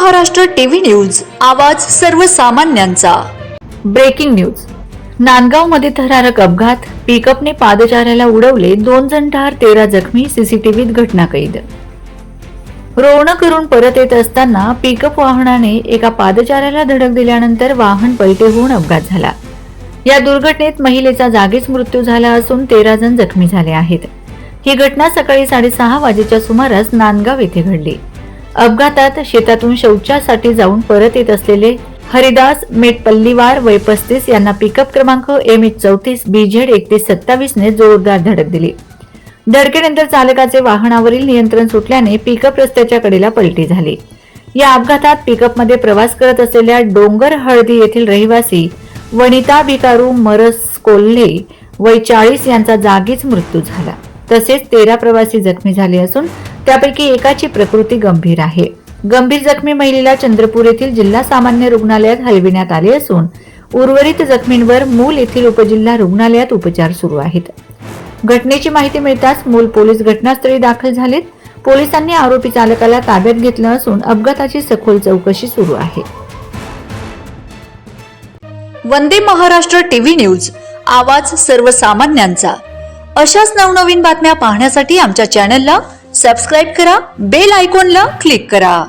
Maharashtra TV news, आवाज सर्वसामान्यांचा। Breaking news. नांदगावमध्ये थरारक अपघात, पिकअपने पादचाऱ्याला उडवले, 2 जण ठार, 13 जखमी, सीसीटीव्हीत घटना कैद। रोवणं करून परत येत असताना पिकअप वाहनाने एका पादचाऱ्याला धडक दिल्यानंतर वाहन पलटे होऊन अपघात झाला। या दुर्घटनेत महिलेचा जागीच मृत्यू झाला असून 13 जण जखमी झाले आहेत। ही घटना सकाळी 6:30 वाजेच्या सुमारास नांदगाव येथे घडली। अपघातात शेतातून शौचासाठी जाऊन परत येत असलेले हरिदास मेटपल्लीवार वय 35 यांना पिकअप क्रमांक MH34 BZ 3127 ने जोरदार धडक दिली। धडकेनंतर चालकाचे वाहनावरील नियंत्रण सुटल्याने पिकअप रस्त्याच्या कडेला पलटी झाली। या अपघातात पिकअपमध्ये प्रवास करत असलेल्या डोंगर हळदी येथील रहिवासी वनिता भिकारू मरस कोल्हे वय 40 यांचा जागीच मृत्यू झाला। तसेच 13 प्रवासी जखमी झाले असून त्यापैकी एकाची प्रकृती गंभीर आहे। गंभीर जखमी महिलेला चंद्रपूर येथील जिल्हा सामान्य रुग्णालयात हलविण्यात आले असून उर्वरित जखमींवर मूल येथील उपजिल्हा रुग्णालयात उपचार सुरू आहेत। घटनेची माहिती मिळताच मूल पोलीस घटनास्थळी दाखल झालेत। पोलिसांनी आरोपी चालकाला ताब्यात घेतलं असून अपघाताची सखोल चौकशी सुरू आहे। वंदे महाराष्ट्र टीव्ही न्यूज, आवाज सर्वसामान्यांचा। अशाच नवनवीन बातम्या पाहण्यासाठी आमच्या चॅनलला सबस्क्राइब करा, बेल आयकॉनला क्लिक करा।